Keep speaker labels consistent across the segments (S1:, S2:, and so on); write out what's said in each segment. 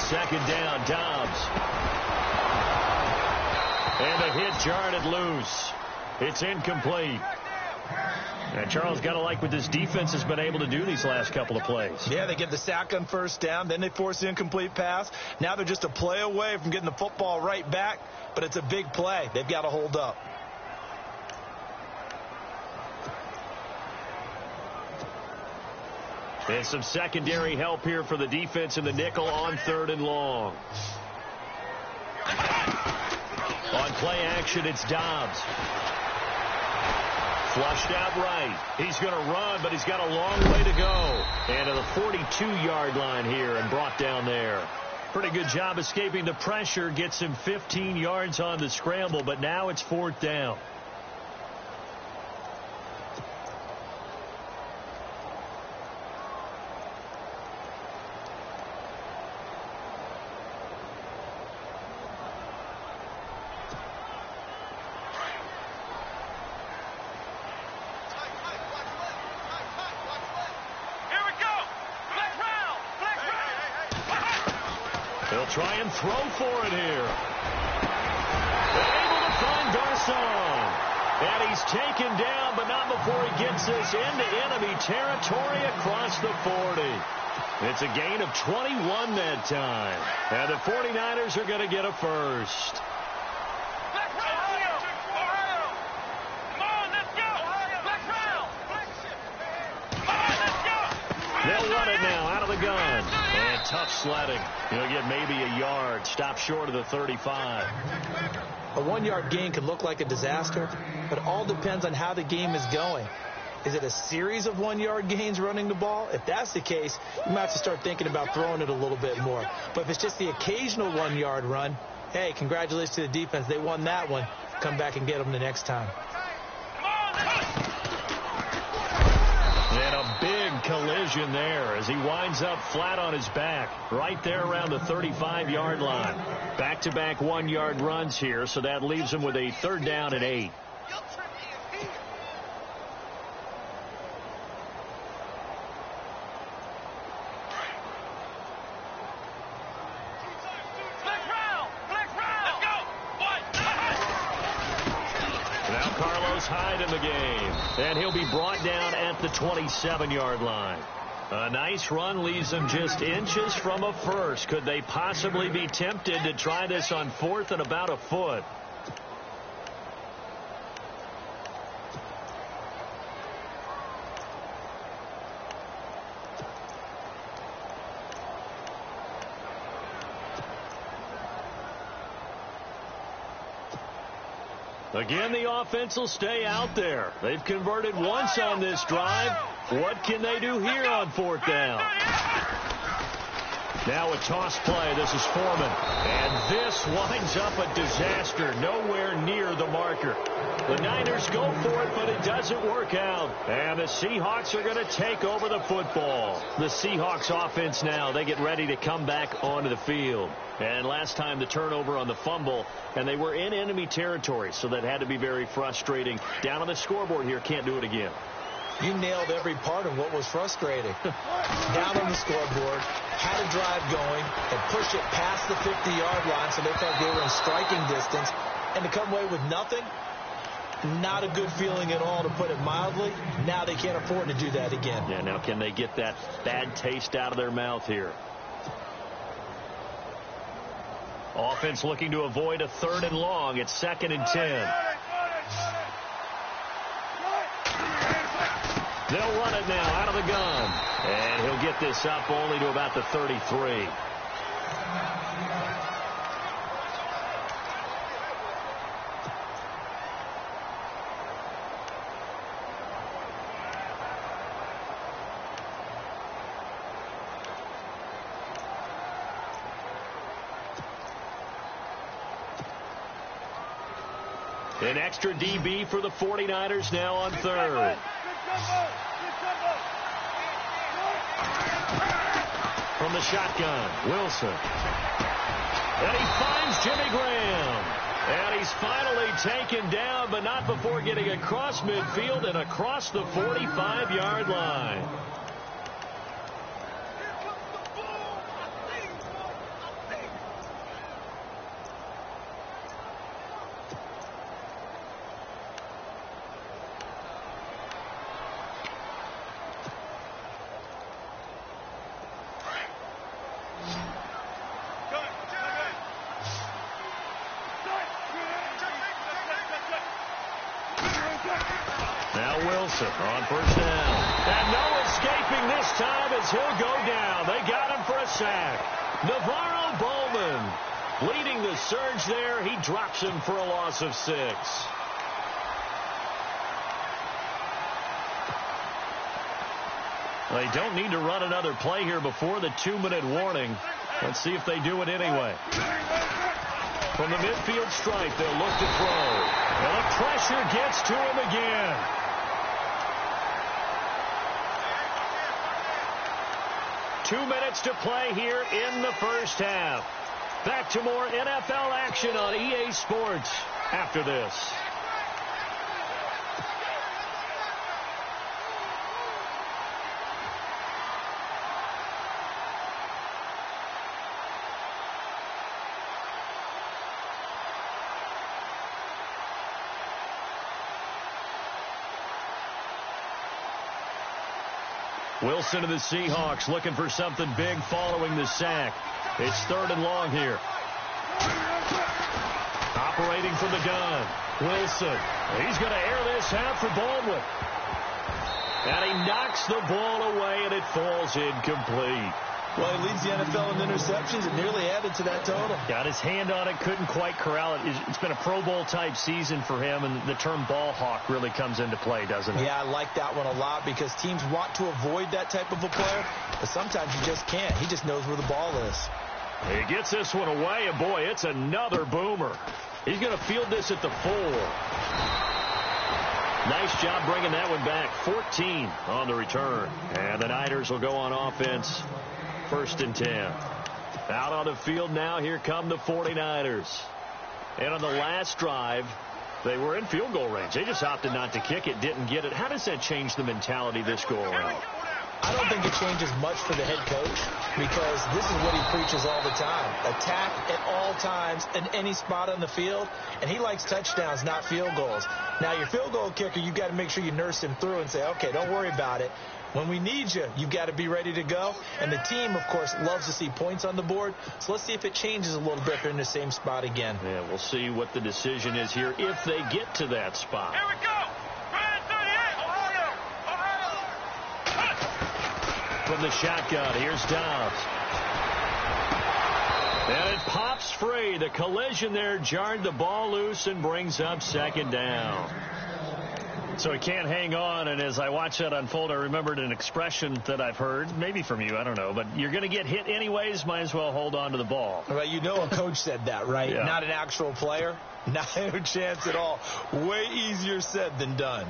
S1: second down. Dobbs. And a hit jarred it loose. It's incomplete. And Charles, got to like what this defense has been able to do these last couple of plays.
S2: Yeah, they get the sack on first down, then they force the incomplete pass. Now they're just a play away from getting the football right back, but it's a big play. They've got to hold up.
S1: And some secondary help here for the defense in the nickel on 3rd and long. On play action, it's Dobbs. Flushed out right. He's going to run, but he's got a long way to go. And to the 42-yard line here and brought down there. Pretty good job escaping the pressure. Gets him 15 yards on the scramble, but now it's 4th down. Try and throw for it here. They're able to find Garcon. And he's taken down, but not before he gets this into enemy territory across the 40. It's a gain of 21 that time. And the 49ers are going to get a first. They'll run it now out of the gun. And tough sledding. He'll get maybe a yard. Stop short of the 35.
S2: A 1-yard gain can look like a disaster, but it all depends on how the game is going. Is it a series of 1-yard gains running the ball? If that's the case, you might have to start thinking about throwing it a little bit more. But if it's just the occasional 1-yard run, hey, congratulations to the defense. They won that one. Come back and get them the next time.
S1: And a big collision there as he winds up flat on his back right there around the 35-yard line. Back-to-back 1-yard runs here, so that leaves him with a 3rd down and 8. Hyde in the game, and he'll be brought down at the 27-yard line. A nice run leaves them just inches from a first. Could they possibly be tempted to try this on 4th and about a foot? Again, the offense will stay out there. They've converted once on this drive. What can they do here on 4th down? Now a toss play. This is Foreman. And this winds up a disaster. Nowhere near the marker. The Niners go for it, but it doesn't work out. And the Seahawks are going to take over the football. The Seahawks offense now, they get ready to come back onto the field. And last time the turnover on the fumble, and they were in enemy territory, so that had to be very frustrating. Down on the scoreboard here, can't do it again.
S2: You nailed every part of what was frustrating. Down on the scoreboard, had a drive going, and push it past the 50-yard line so they thought they were in striking distance, and to come away with nothing, not a good feeling at all, to put it mildly. Now they can't afford to do that again.
S1: Yeah, now can they get that bad taste out of their mouth here? Offense looking to avoid a 3rd and long. It's 2nd and 10. They'll run it now out of the gun. And he'll get this up only to about the 33. An extra DB for the 49ers now on 3rd. From the shotgun, Wilson. And he finds Jimmy Graham. And he's finally taken down, but not before getting across midfield and across the 45-yard line. Wilson on first down. And no escaping this time as he'll go down. They got him for a sack. Navarro Bowman leading the surge there. He drops him for a loss of 6. They don't need to run another play here before the 2-minute warning. Let's see if they do it anyway. From the midfield stripe, they'll look to throw. And the pressure gets to him again. Two minutes to play here in the first half. Back to more NFL action on EA Sports after this. Wilson of the Seahawks looking for something big following the sack. It's 3rd and long here. Operating from the gun. Wilson. He's going to air this out for Baldwin. And he knocks the ball away, and it falls incomplete.
S2: Well, he leads the NFL in interceptions and nearly added to that total.
S1: Got his hand on it, couldn't quite corral it. It's been a Pro Bowl-type season for him, and the term ball hawk really comes into play, doesn't it?
S2: Yeah, I like that one a lot because teams want to avoid that type of a player, but sometimes you just can't. He just knows where the ball is.
S1: He gets this one away, and boy, it's another boomer. He's going to field this at the 4. Nice job bringing that one back. 14 on the return. And the Niners will go on offense. 1st and 10. Out on the field now, here come the 49ers. And on the last drive, they were in field goal range. They just opted not to kick it, didn't get it. How does that change the mentality this go around?
S2: I don't think it changes much for the head coach because this is what he preaches all the time. Attack at all times in any spot on the field, and he likes touchdowns, not field goals. Now, your field goal kicker, you've got to make sure you nurse him through and say, okay, don't worry about it. When we need you, you've got to be ready to go. And the team, of course, loves to see points on the board. So let's see if it changes a little bit if they're in the same spot again.
S1: Yeah, we'll see what the decision is here if they get to that spot.
S3: Here we go.
S1: From the shotgun, here's Dobbs. And it pops free. The collision there jarred the ball loose and brings up 2nd down. So he can't hang on, and as I watch that unfold, I remembered an expression that I've heard, maybe from you, I don't know, but you're going to get hit anyways, might as well hold on to the ball.
S2: Well, you know a coach said that, right?
S1: Yeah.
S2: Not an actual player. Not a chance at all. Way easier said than done.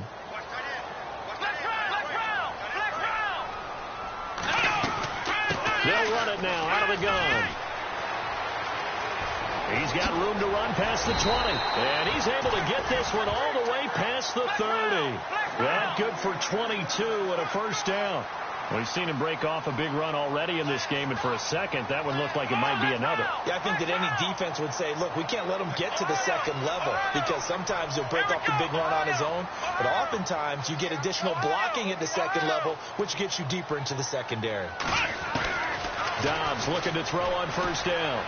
S1: They'll run it now out of the gun. He's got room to run past the 20. And he's able to get this one all the way past the 30. That good for 22 and a 1st down. We've seen him break off a big run already in this game, and for a second, that one looked like it might be another.
S2: Yeah, I think that any defense would say, look, we can't let him get to the 2nd level because sometimes he'll break off the big run on his own, but oftentimes you get additional blocking at the 2nd level, which gets you deeper into the secondary.
S1: Dobbs looking to throw on 1st down.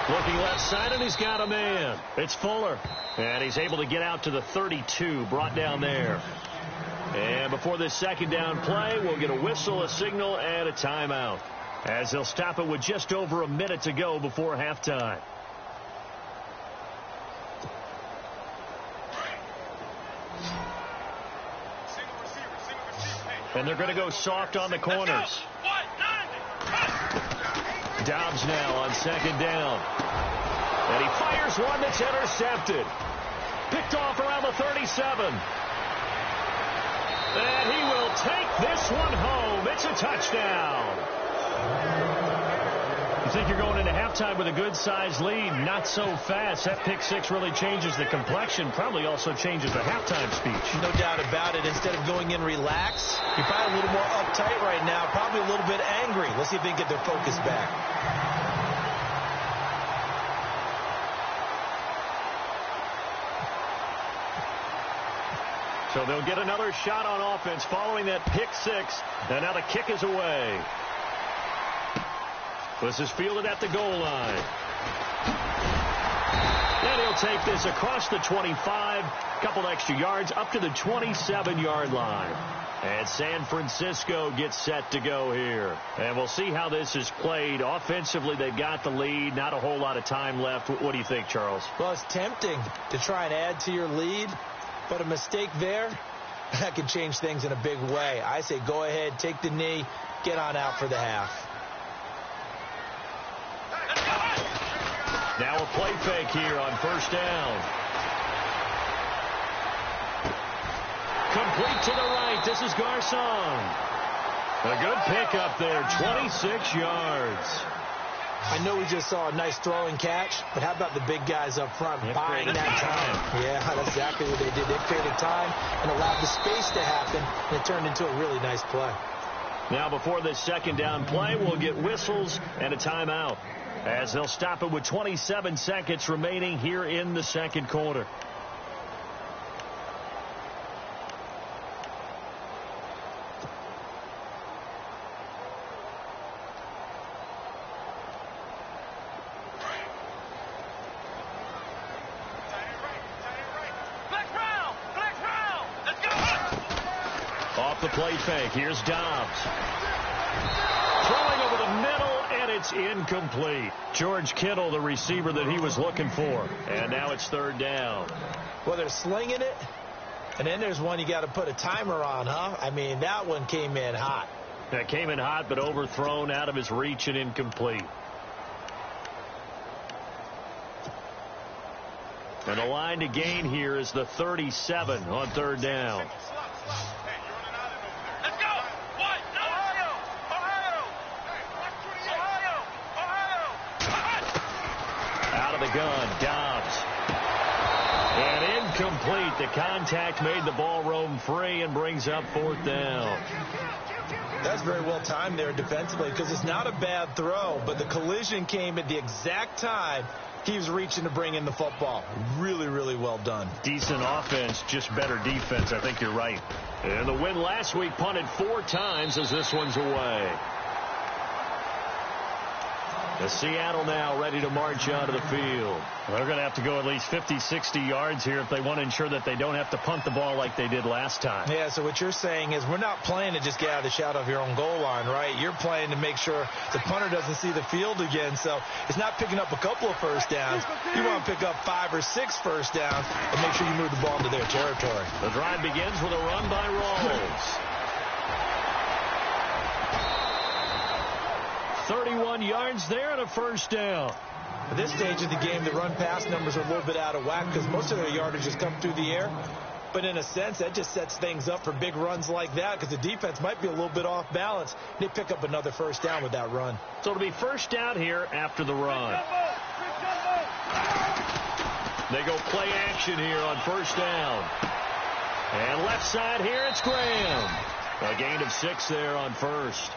S1: Looking left side, and he's got a man. It's Fuller. And he's able to get out to the 32, brought down there. And before this 2nd down play, we'll get a whistle, a signal, and a timeout, as they'll stop it with just over a minute to go before halftime. And they're going to go soft on the corners. Dobbs now on 2nd down. And he fires one that's intercepted. Picked off around the 37. And he will take this one home. It's a touchdown. You think you're going into halftime with a good-sized lead. Not so fast. That pick 6 really changes the complexion. Probably also changes the halftime speech.
S2: No doubt about it. Instead of going in relaxed, you're probably a little more uptight right now. Probably a little bit angry. Let's see if they can get their focus back.
S1: So they'll get another shot on offense following that pick 6. And now the kick is away. This is fielded at the goal line. And he'll take this across the 25, a couple extra yards up to the 27-yard line. And San Francisco gets set to go here. And we'll see how this is played. Offensively, they've got the lead. Not a whole lot of time left. What do you think, Charles?
S2: Well, it's tempting to try and add to your lead, but a mistake there, that could change things in a big way. I say go ahead, take the knee, get on out for the half.
S1: Now a play fake here on first down. Complete to the right. This is Garcon. A good pickup there, 26 yards.
S2: I know we just saw a nice throwing catch, but how about the big guys up front buying that time? Yeah, that's exactly what they did. They created time and allowed the space to happen, and it turned into a really nice play.
S1: Now before this second down play, we'll get whistles and a timeout, as they'll stop it with 27 seconds remaining here in the second quarter. Off the play fake, here's Dobbs. Throwing over the middle, and it's incomplete. George Kittle, the receiver that he was looking for. And now it's third down.
S2: Well, they're slinging it, and then there's one you got to put a timer on, huh? I mean, that one came in hot.
S1: That came in hot, but overthrown, out of his reach, and incomplete. And the line to gain here is the 37 on third down. Out of the gun, Dobbs. And incomplete. The contact made the ball roam free and brings up fourth down.
S2: That's very well timed there defensively, because it's not a bad throw, but the collision came at the exact time he was reaching to bring in the football. Really, really well done.
S1: Decent offense, just better defense. I think you're right. And the win last week punted 4 times as this one's away. The Seattle now ready to march out of the field. They're going to have to go at least 50, 60 yards here if they want to ensure that they don't have to punt the ball like they did last time.
S2: Yeah, so what you're saying is we're not playing to just get out of the shadow of your own goal line, right? You're playing to make sure the punter doesn't see the field again. So it's not picking up a couple of first downs. You want to pick up 5 or 6 first downs and make sure you move the ball into their territory.
S1: The drive begins with a run by Rawls. 31 yards there and a first down.
S2: At this stage of the game, the run-pass numbers are a little bit out of whack because most of their yardage has come through the air. But in a sense, that just sets things up for big runs like that because the defense might be a little bit off balance. They pick up another first down with that run.
S1: So it'll be first down here after the run. They go play action here on first down. And left side here, it's Graham. A gain of 6 there on first.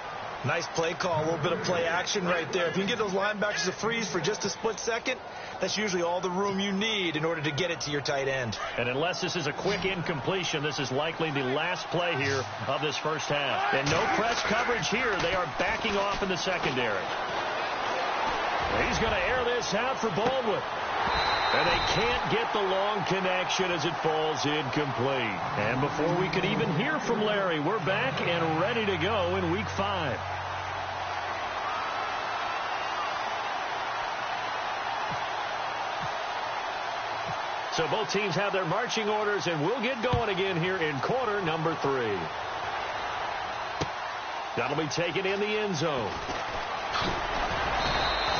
S2: Nice play call, a little bit of play action right there. If you can get those linebackers to freeze for just a split second, that's usually all the room you need in order to get it to your tight end.
S1: And unless this is a quick incompletion, this is likely the last play here of this first half. And no press coverage here. They are backing off in the secondary. He's going to air this out for Baldwin. And they can't get the long connection as it falls incomplete. And before we could even hear from Larry, we're back and ready to go in Week 5. So both teams have their marching orders, and we'll get going again here in quarter number 3. That'll be taken in the end zone.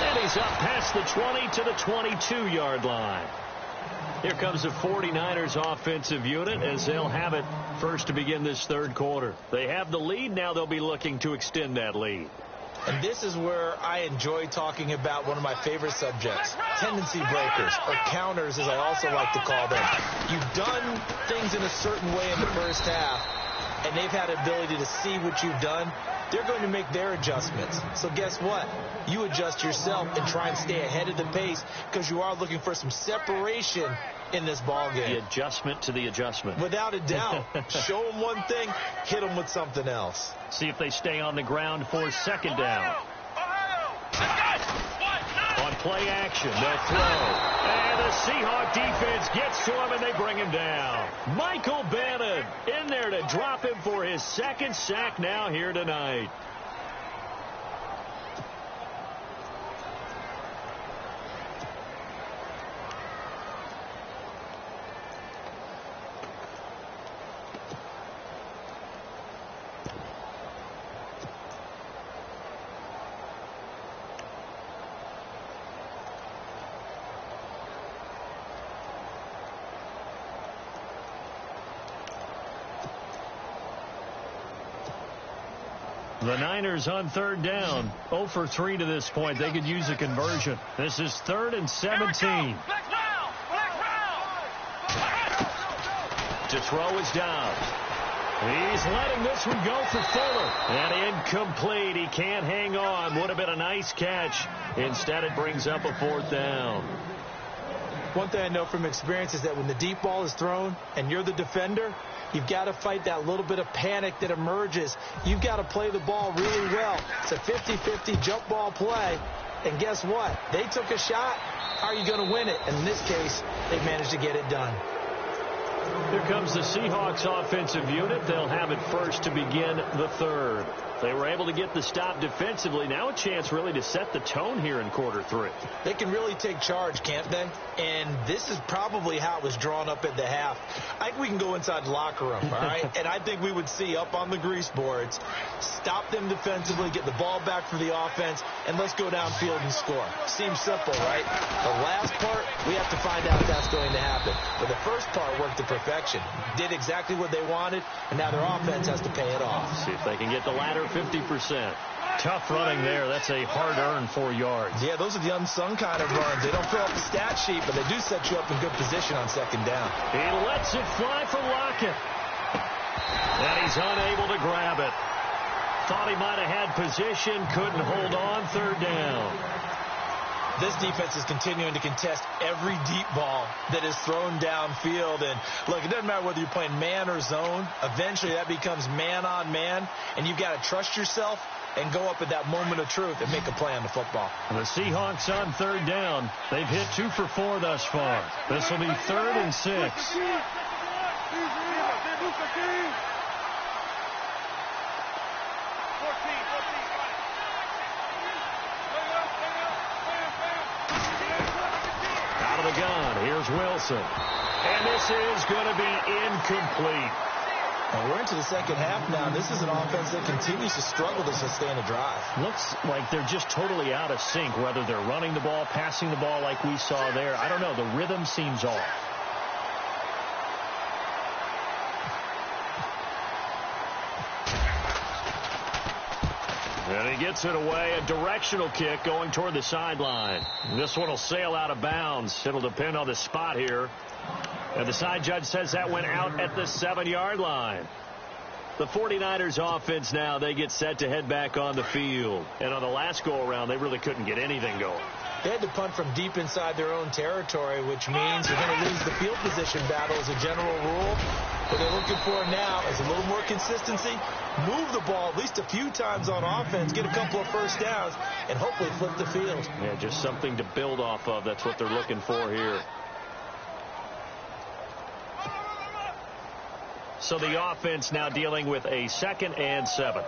S1: And he's up past the 20 to the 22-yard line. Here comes the 49ers offensive unit as they'll have it first to begin this third quarter. They have the lead. Now they'll be looking to extend that lead.
S2: And this is where I enjoy talking about one of my favorite subjects, tendency breakers, or counters as I also like to call them. You've done things in a certain way in the first half, and they've had ability to see what you've done. They're going to make their adjustments. So guess what? You adjust yourself and try and stay ahead of the pace because you are looking for some separation in this ball game.
S1: The adjustment to the adjustment.
S2: Without a doubt. Show them one thing, hit them with something else.
S1: See if they stay on the ground for second down. On play action. They'll throw. And the Seahawk defense gets to him, and they bring him down. Michael Bannon in there to drop him for his second sack now here tonight. The Niners on third down, 0 for 3 to this point. They could use a conversion. This is 3rd and 17. To throw is down. He's letting this one go for Fuller. And incomplete. He can't hang on. Would have been a nice catch. Instead, it brings up a 4th down.
S2: One thing I know from experience is that when the deep ball is thrown and you're the defender, you've got to fight that little bit of panic that emerges. You've got to play the ball really well. It's a 50-50 jump ball play. And guess what? They took a shot. How are you going to win it? And in this case, they managed to get it done.
S1: Here comes the Seahawks offensive unit. They'll have it first to begin the 3rd. They were able to get the stop defensively. Now a chance really to set the tone here in quarter 3.
S2: They can really take charge, can't they? And this is probably how it was drawn up at the half. I think we can go inside the locker room, all right? And I think we would see up on the grease boards, stop them defensively, get the ball back for the offense, and let's go downfield and score. Seems simple, right? The last part, we have to find out if that's going to happen. But the first part worked to perfection. Did exactly what they wanted, and now their offense has to pay it off.
S1: See if they can get the latter 50%. Tough running there. That's a hard-earned 4 yards.
S2: Yeah, those are the unsung kind of runs. They don't fill up the stat sheet, but they do set you up in good position on 2nd down.
S1: He lets it fly for Lockett. And he's unable to grab it. Thought he might have had position, couldn't hold on. 3rd down.
S2: This defense is continuing to contest every deep ball that is thrown downfield. And, look, it doesn't matter whether you're playing man or zone. Eventually, that becomes man-on-man, and you've got to trust yourself and go up at that moment of truth and make a play on the football.
S1: And the Seahawks on 3rd down. They've hit 2 for 4 thus far. This will be 3rd and 6. The gun. Here's Wilson. And this is going to be incomplete.
S2: And we're into the 2nd half now. This is an offense that continues to struggle to sustain a drive.
S1: Looks like they're just totally out of sync, whether they're running the ball, passing the ball like we saw there. I don't know. The rhythm seems off. And he gets it away, a directional kick going toward the sideline. This one will sail out of bounds. It'll depend on the spot here. And the side judge says that went out at the 7-yard line. The 49ers offense now, they get set to head back on the field. And on the last go-around, they really couldn't get anything going.
S2: They had to punt from deep inside their own territory, which means you're going to lose the field position battle as a general rule. What they're looking for now is a little more consistency, move the ball at least a few times on offense, get a couple of first downs, and hopefully flip the field.
S1: Yeah, just something to build off of. That's what they're looking for here. So the offense now dealing with a 2nd and 7.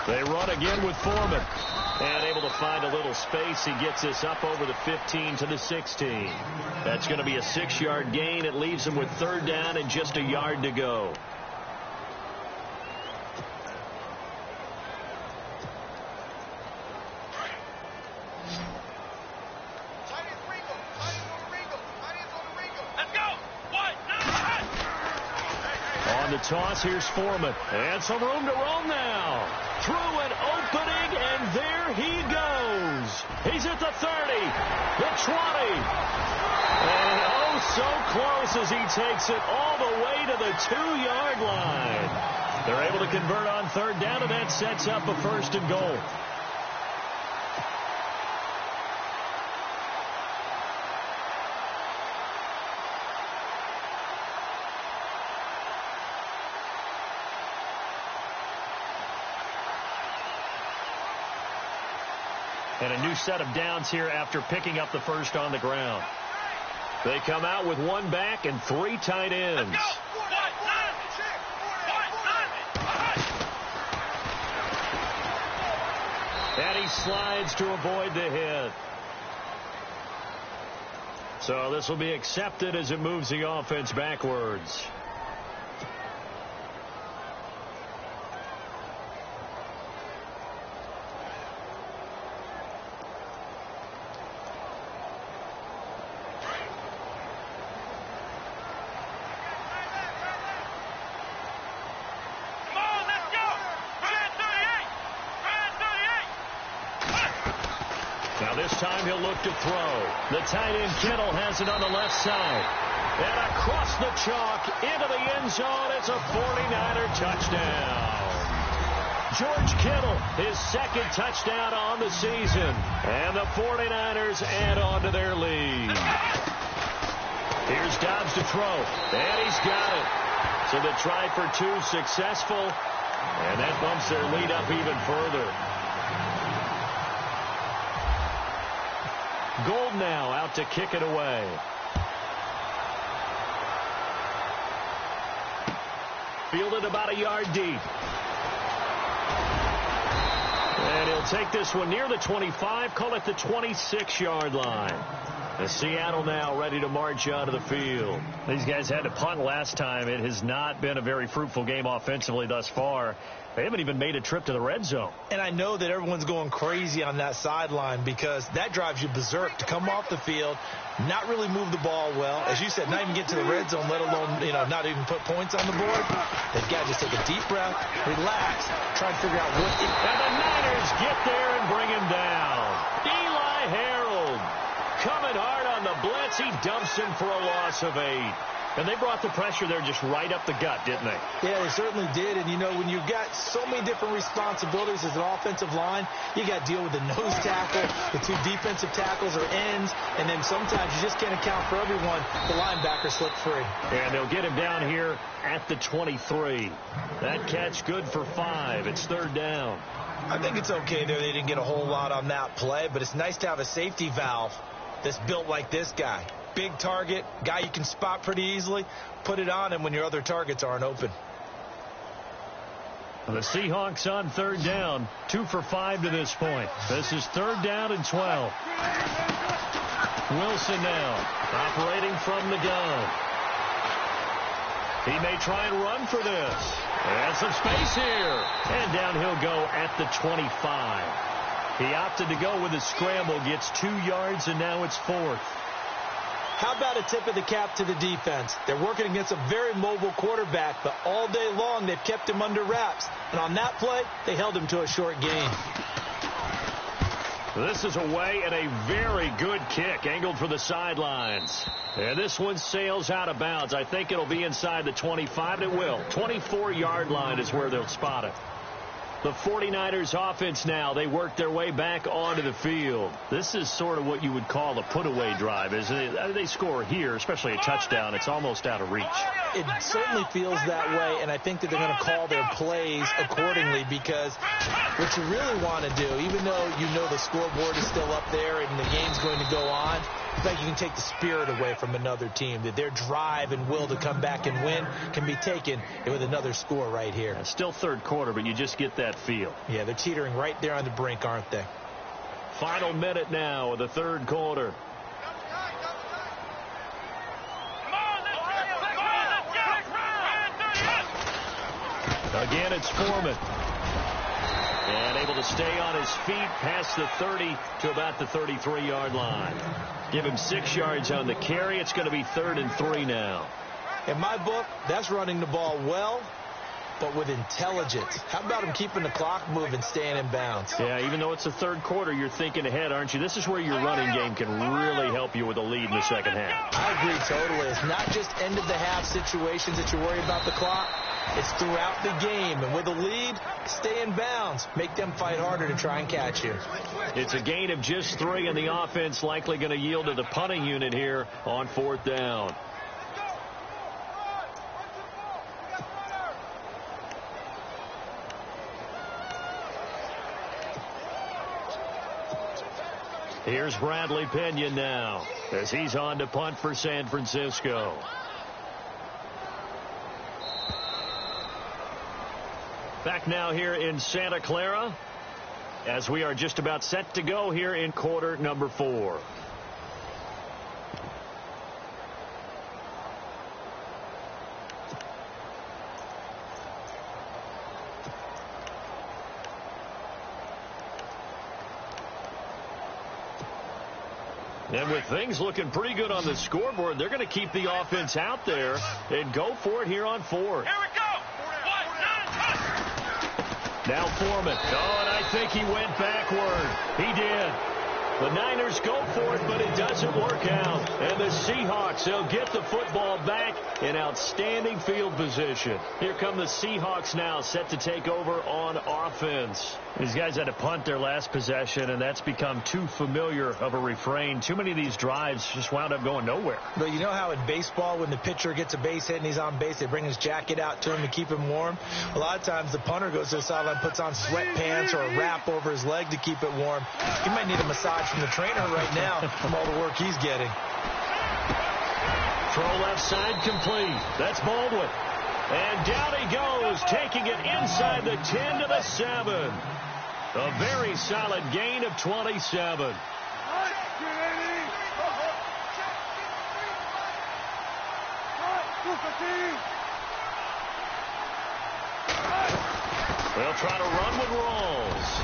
S1: They run again with Foreman. And able to find a little space. He gets this up over the 15 to the 16. That's going to be a 6-yard gain. It leaves him with 3rd down and just a yard to go. On the toss, here's Foreman. And some room to roam now. Through an opening, and there he goes. He's at the 30, the 20. And oh, so close as he takes it all the way to the 2-yard line. They're able to convert on 3rd down, and that sets up a 1st and goal. And a new set of downs here after picking up the first on the ground. They come out with one back and 3 tight ends. And he slides to avoid the hit. So this will be accepted as it moves the offense backwards. Now this time he'll look to throw. The tight end Kittle has it on the left side. And across the chalk into the end zone. It's a 49er touchdown. George Kittle, his second touchdown on the season. And the 49ers add on to their lead. Here's Dobbs to throw. And he's got it. So the try for 2 successful. And that bumps their lead up even further. Gold now out to kick it away. Fielded about a yard deep. And he'll take this one near the 25, call it the 26-yard line. And Seattle now ready to march out of the field. These guys had to punt last time. It has not been a very fruitful game offensively thus far. They haven't even made a trip to the red zone.
S2: And I know that everyone's going crazy on that sideline because that drives you berserk to come off the field, not really move the ball well. As you said, not even get to the red zone, let alone, not even put points on the board. They've got to just take a deep breath, relax, try to figure out what.
S1: And the Niners get there and bring him down. Eli Harold coming hard on the blitz. He dumps him for a loss of 8. And they brought the pressure there just right up the gut, didn't they?
S2: Yeah, they certainly did. And, when you've got so many different responsibilities as an offensive line, you got to deal with the nose tackle, the 2 defensive tackles or ends, and then sometimes you just can't account for everyone. The linebacker slipped free.
S1: And they'll get him down here at the 23. That catch good for 5. It's 3rd down.
S2: I think it's okay there. They didn't get a whole lot on that play, but it's nice to have a safety valve that's built like this guy. Big target, guy you can spot pretty easily. Put it on him when your other targets aren't open.
S1: The Seahawks on 3rd down. 2 for 5 to this point. This is 3rd down and 12. Wilson now operating from the gun. He may try and run for this. And some space here. And down he'll go at the 25. He opted to go with a scramble, gets 2 yards, and now it's 4th.
S2: How about a tip of the cap to the defense? They're working against a very mobile quarterback, but all day long they've kept him under wraps. And on that play, they held him to a short gain.
S1: This is away and a very good kick, angled for the sidelines. And this one sails out of bounds. I think it'll be inside the 25, and it will. 24-yard line is where they'll spot it. The 49ers offense now, they work their way back onto the field. This is sort of what you would call a put-away drive, isn't it? They score here, especially a touchdown. It's almost out of reach.
S2: It certainly feels that way, and I think that they're going to call their plays accordingly because what you really want to do, even though you know the scoreboard is still up there and the game's going to go on, I think you can take the spirit away from another team, that their drive and will to come back and win can be taken with another score right here.
S1: It's still 3rd quarter, but you just get that feel.
S2: Yeah, they're teetering right there on the brink, aren't they?
S1: Final minute now of the 3rd quarter. Again, it's Foreman. And able to stay on his feet past the 30 to about the 33-yard line. Give him 6 yards on the carry. It's going to be 3rd and 3 now.
S2: In my book, that's running the ball well, but with intelligence. How about him keeping the clock moving, staying in bounds?
S1: Yeah, even though it's the 3rd quarter, you're thinking ahead, aren't you? This is where your running game can really help you with a lead in the second half.
S2: I agree totally. It's not just end-of-the-half situations that you worry about the clock. It's throughout the game. And with a lead, stay in bounds. Make them fight harder to try and catch you.
S1: It's a gain of just 3, and the offense likely going to yield to the punting unit here on 4th down. Here's Bradley Pinion now as he's on to punt for San Francisco. Back now here in Santa Clara as we are just about set to go here in quarter number 4. And with things looking pretty good on the scoreboard, they're going to keep the offense out there and go for it here on 4.
S3: Here we go.
S1: Now Foreman. Oh, and I think he went backward. He did. The Niners go for it, but it doesn't work out. And the Seahawks, they'll get the football back in outstanding field position. Here come the Seahawks now, set to take over on offense. These guys had to punt their last possession, and that's become too familiar of a refrain. Too many of these drives just wound up going nowhere.
S2: But you know how in baseball, when the pitcher gets a base hit and he's on base, they bring his jacket out to him to keep him warm? A lot of times the punter goes to the sideline, puts on sweatpants or a wrap over his leg to keep it warm. He might need a massage from the trainer right now from all the work he's getting.
S1: Throw left side complete. That's Baldwin. And down he goes, taking it inside the 10 to the 7. A very solid gain of 27. They'll try to run with Rawls.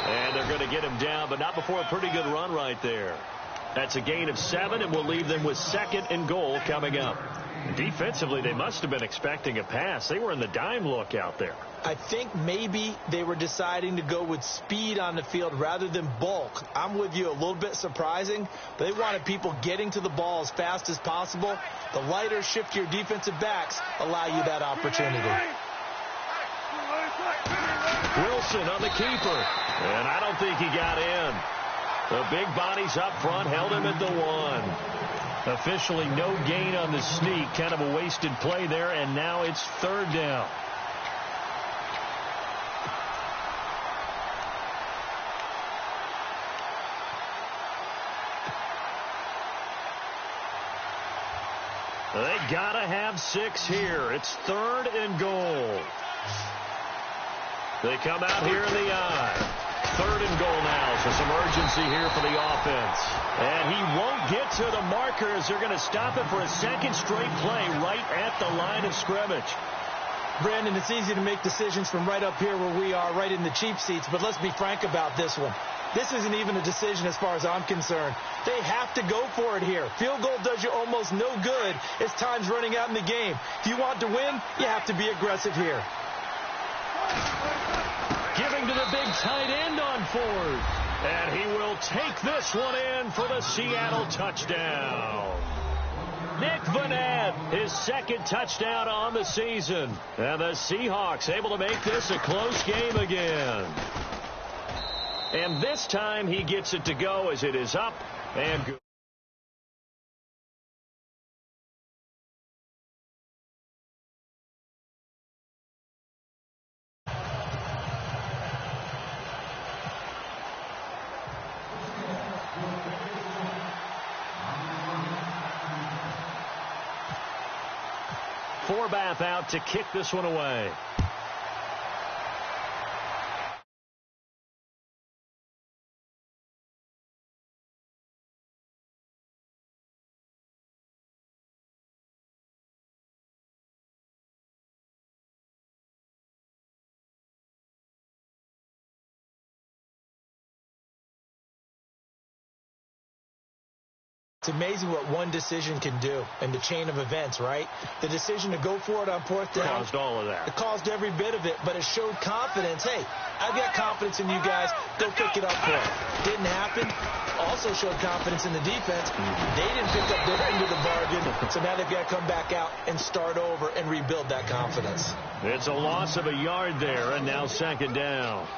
S1: And they're going to get him down, but not before a pretty good run right there. That's a gain of 7, and we'll leave them with 2nd and goal coming up. Defensively, they must have been expecting a pass. They were in the dime look out there.
S2: I think maybe they were deciding to go with speed on the field rather than bulk. I'm with you, a little bit surprising. But they wanted people getting to the ball as fast as possible. The lighter, shiftier defensive backs allow you that opportunity.
S1: Wilson on the keeper. And I don't think he got in. The big bodies up front held him at the 1. Officially no gain on the sneak. Kind of a wasted play there, and now it's 3rd down. They gotta have 6 here. It's 3rd and goal. They come out here in the I. 3rd and goal now, so some urgency here for the offense. And he won't get to the marker as they're going to stop it for a 2nd straight play right at the line of scrimmage.
S2: Brandon, it's easy to make decisions from right up here where we are, right in the cheap seats, but let's be frank about this one. This isn't even a decision as far as I'm concerned. They have to go for it here. Field goal does you almost no good as time's running out in the game. If you want to win, you have to be aggressive here.
S1: Giving to the big tight end on 4th. And he will take this one in for the Seattle touchdown. Nick Vanette, his 2nd touchdown on the season. And the Seahawks able to make this a close game again. And this time he gets it to go as it is up and good. Forbath out to kick this one away.
S2: It's amazing what one decision can do in the chain of events, right? The decision to go for it on 4th down.
S1: Caused all of that.
S2: It caused every bit of it, but it showed confidence. Hey, I've got confidence in you guys. Go pick it up for it. Didn't happen. Also showed confidence in the defense. They didn't pick up their end of the bargain, so now they've got to come back out and start over and rebuild that confidence.
S1: It's a loss of a yard there, and now 2nd down.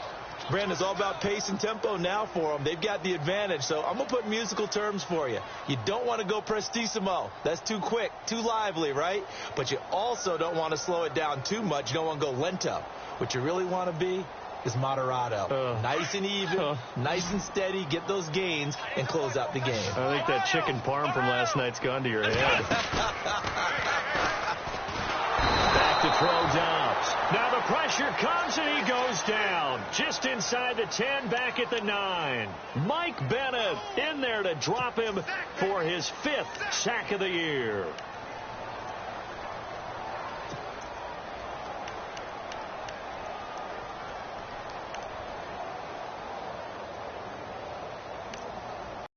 S2: Brandon, it's all about pace and tempo now for them. They've got the advantage, so I'm going to put musical terms for you. You don't want to go prestissimo. That's too quick, too lively, right? But you also don't want to slow it down too much. You don't want to go lento. What you really want to be is Moderado. Nice and even, nice and steady, get those gains, and close out the game.
S1: I think that chicken parm from last night's gone to your head. Back to throw Dobbs. Now the pressure comes, and he goes down. Just inside the 10, back at the 9. Mike Bennett in there to drop him for his 5th sack of the year.